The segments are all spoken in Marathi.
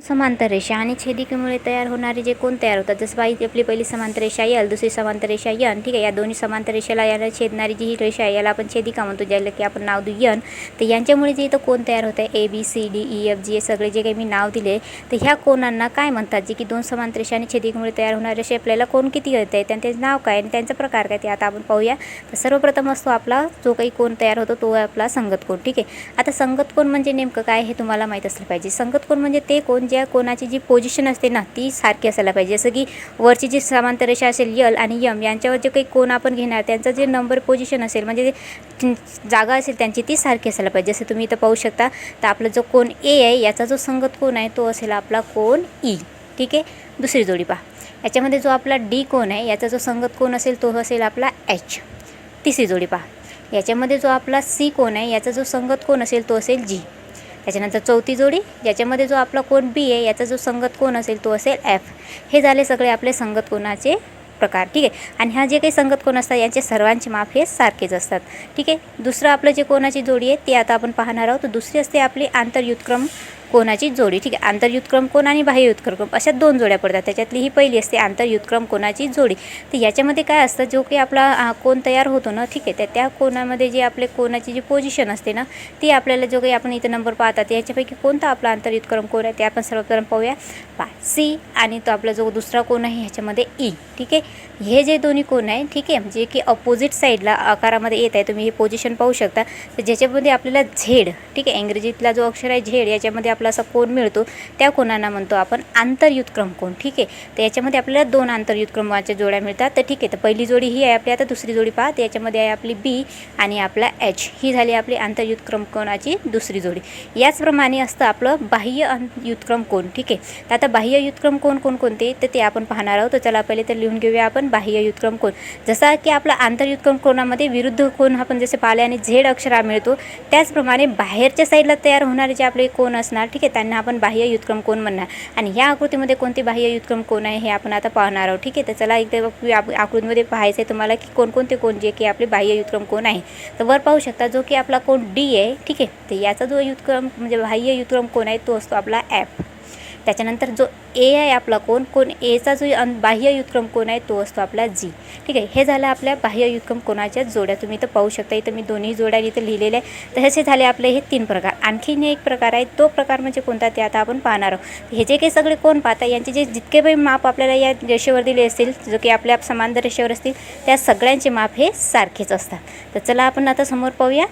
समांतर रेषा आणि छेदिकेमुळे तयार होणारे जे कोण तयार होतात, जसं आपली पहिली समांतर रेषा यल, दुसरी समांतर रेषा यन. ठीक आहे, या दोन्ही समांतर रेषेला याला छेदणारी जी ही रेषा आहे याला आपण छेदिका म्हणतो, ज्याला की आपण नाव देऊ यन. तर यांच्यामुळे जे इथं कोण तयार होत आहे ABCDEFG हे सगळे जे काही मी नाव दिले, तर ह्या कोणांना काय म्हणतात, जे की दोन समांतर रेषा आणि छेदिकेमुळे तयार होणारे रेषे आपल्याला कोण किती येत आहे, त्यांचे नाव काय आणि त्यांचा प्रकार काय ते आता आपण पाहूया. तर सर्वप्रथम असतो आपला जो काही कोण तयार होतो तो आपला संगत कोण. ठीक आहे, आता संगत कोण म्हणजे नेमकं काय हे तुम्हाला माहीत असलं पाहिजे. संगत कोण म्हणजे ते कोण ज्या कोणाची जी पोझिशन असते ना ती सारखी असायला पाहिजे. जसं की वरची जी समांतर रेषा असेल यल आणि यम यांच्यावर जे काही कोण आपण घेणार त्यांचं जे नंबर पोझिशन असेल म्हणजे जागा असेल त्यांची ती सारखी असायला पाहिजे. जसं तुम्ही इथं पाहू शकता. तर आपला जो कोण ए आहे याचा जो संगत कोण आहे तो असेल आपला कोण ई. ठीक आहे, दुसरी जोडी पहा. याच्यामध्ये जो आपला डी कोण आहे याचा जो संगत कोण असेल तो असेल आपला एच. तिसरी जोडी पहा. याच्यामध्ये जो आपला सी कोण आहे याचा जो संगत कोण असेल तो असेल जी. त्याच्यानंतर चौथी जोडी ज्याच्यामध्ये जो आपला कोण बी आहे याचा जो संगत कोण असेल तो असेल एफ. हे झाले सगळे आपले संगत कोणाचे प्रकार. ठीक आहे, आणि ह्या जे काही संगत कोण असतात यांचे सर्वांचे माप हे सारखेच असतात. ठीक आहे, दुसरं आपलं जे कोणाची जोडी आहे ती आता आपण पाहणार आहोत. तर दुसरी असते आपली आंतरयुत्क्रम कोणाची जोडी. ठीक आहे, आंतरयुत्क्रम कोण आणि बाह्ययुत्क्रम अशा दोन जोड्या पडतात. त्याच्यातली ही पहिली असते आंतरयुत्क्रम कोणाची जोडी. तर याच्यामध्ये काय असतं, जो काही आपला कोण तयार होतो ना, ठीक आहे, तर त्या कोणामध्ये जे आपले कोणाची जी पोझिशन असते ना ती आपल्याला जो काही आपण इथं नंबर पाहतात याच्यापैकी कोणता आपला आंतरयुत्क्रम कोण आहे ते आपण सर्वप्रथम पाहूया. सी आणि तो आपला जो दुसरा कोण आहे ह्याच्यामध्ये ई. ठीक आहे, हे जे दोन्ही कोण आहे ठीक आहे जे की अपोजिट साईडला आकारामध्ये येत आहे, तुम्ही हे पोझिशन पाहू शकता. तर ज्याच्यामध्ये आपल्याला झेड, ठीक आहे, इंग्रजीतला जो अक्षर आहे झेड याच्यामध्ये आपला असा कोण मिळतो त्या कोणांना म्हणतो आपण आंतरयुत्क्रम कोण. ठीक आहे, तर याच्यामध्ये आपल्याला दोन आंतरयुत्क्रमाच्या जोड्या मिळतात. तर ठीक आहे, तर पहिली जोडी ही आहे आपली. आता दुसरी जोडी पहा. तर याच्यामध्ये आहे आपली बी आणि आपला एच. ही झाली आपली आंतरयुत्क्रम कोणाची दुसरी जोडी. याचप्रमाणे असतं आपलं बाह्य युत्क्रम कोण. ठीक आहे, तर आता बाह्य युत्क्रम कोण कोणते तर ते आपण पाहणार आहोत. तर चला पहिले तर लिहून घेऊया आपण बाह्य युत्क्रम कोण. जसा की आपला आंतरयुत्क्रम कोणामध्ये विरुद्ध कोण आपण जसे पाहिले आणि झेड अक्षर मिळतो, त्याचप्रमाणे बाहेरच्या साईडला तयार होणारे जे आपले कोण असणार ठीक आहे त्यांना आपण बाह्य युत्क्रम कोण म्हणणार. आणि ह्या आकृतीमध्ये कोणते बाह्य युत्क्रम कोण आहे हे आपण आता पाहणार आहोत. ठीक आहे, तर चला एकदा आकृतीमध्ये पाहायचं आहे तुम्हाला की कोणकोणते कोण जे की आपले बाह्य युत्क्रम कोण आहे. तर वर पाहू शकता जो की आपला कोण डी आहे. ठीक आहे, तर याचा जो युत्क्रम म्हणजे बाह्य युत्क्रम कोण आहे तो असतो आपला एफ. त्याच्यानंतर जो ए आहे आपला कोण एचा जो बाह्य युत्क्रम कोण आहे तो असतो आपला जी. ठीक आहे, हे झालं आपल्या बाह्य युत्क्रम कोणाच्या जोड्या. तुम्ही इथं पाहू शकता, इथं मी दोन्ही जोड्या इथं लिहिलेल्या आहे. तर हे झाले आपले हे 3 प्रकार. आणखीन एक प्रकार आहे, तो प्रकार म्हणजे कोणता ते आता आपण पाहणार आहोत. हे जे काही सगळे कोण पाहता यांचे जे जितके काही माप आपल्याला या रेषेवर दिले असतील जो की आपल्या समांतर रेषेवर असतील त्या सगळ्यांचे माप हे सारखेच असतात. तर चला आपण आता समोर पाहूया.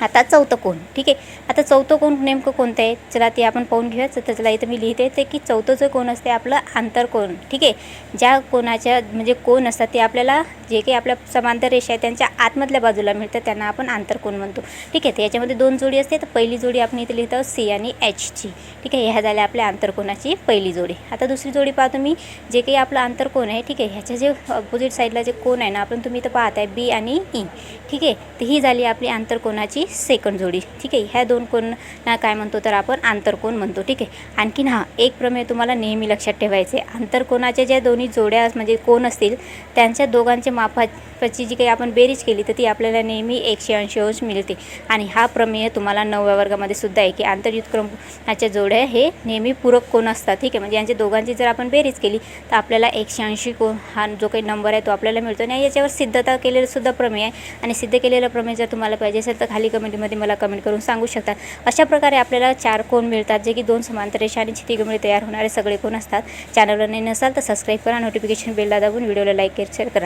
आता चौथं कोण. ठीक आहे, आता चौथं कोण नेमकं कोणतं आहे चला ते आपण पाहून घेऊया. तर चला इथं मी लिहिते ते की चौथं जो कोण असते आपलं आंतरकोण. ठीक आहे, ज्या कोणाच्या म्हणजे कोण असतात ते आपल्याला जे काही आपल्या समांतर रेषा आहे त्यांच्या आतमधल्या बाजूला मिळतं त्यांना आपण आंतरकोण म्हणतो. ठीक आहे, तर याच्यामध्ये 2 जोडी असते. तर पहिली जोडी आपण इथे लिहितो सी आणि एचची. ठीक आहे, ह्या झाल्या आपल्या आंतरकोणाची पहिली जोडी. आता दुसरी जोडी पाहतो मी जे काही आपलं आंतरकोण आहे. ठीक आहे, ह्याच्या जे अपोजिट साईडला जे कोण आहे ना आपण तुम्ही इथं पाहताय बी आणि ई. ठीक आहे, तर ही झाली आपली आंतरकोणाची सेकंड जोडी. ठीक आहे, ह्या दोन कोणना काय म्हणतो तर आपण आंतरकोण म्हणतो. ठीक आहे, आणखीन एक प्रमेय तुम्हाला नेहमी लक्षात ठेवायचे. आंतरकोणाच्या ज्या दोन्ही जोड्या म्हणजे कोण असतील त्यांच्या दोघांच्या मापाची जी काही आपण बेरीज केली तर ती आपल्याला नेहमी 180 अंश मिळते. आणि हा प्रमेय तुम्हाला 9व्या वर्गामध्ये सुद्धा आहे की आंतरयुत्क्रमाच्या जोड्या हे नेहमी पूरक कोण असतात. ठीक आहे, म्हणजे यांच्या दोघांची जर आपण बेरीज केली तर आपल्याला 180 कोण हा जो काही नंबर आहे तो आपल्याला मिळतो. आणि याच्यावर सिद्धता केलेलं सुद्धा प्रमेय आहे. आणि सिद्ध केलेला प्रमेय जर तुम्हाला पाहिजे असेल तर खाली कमेंटमध्ये मला कमेंट करून सांगू शकता. अशा प्रकारे आपल्याला 4 कोण मिळतात जे की 2 समांतर रेषा आणि छेदिकेमुळे तयार होणारे सगळे कोण असतात. चॅनलवर नवीन नसाल तर सबस्क्राईब करा, नोटिफिकेशन बेलला दाबून व्हिडिओला लाईक शेअर करा.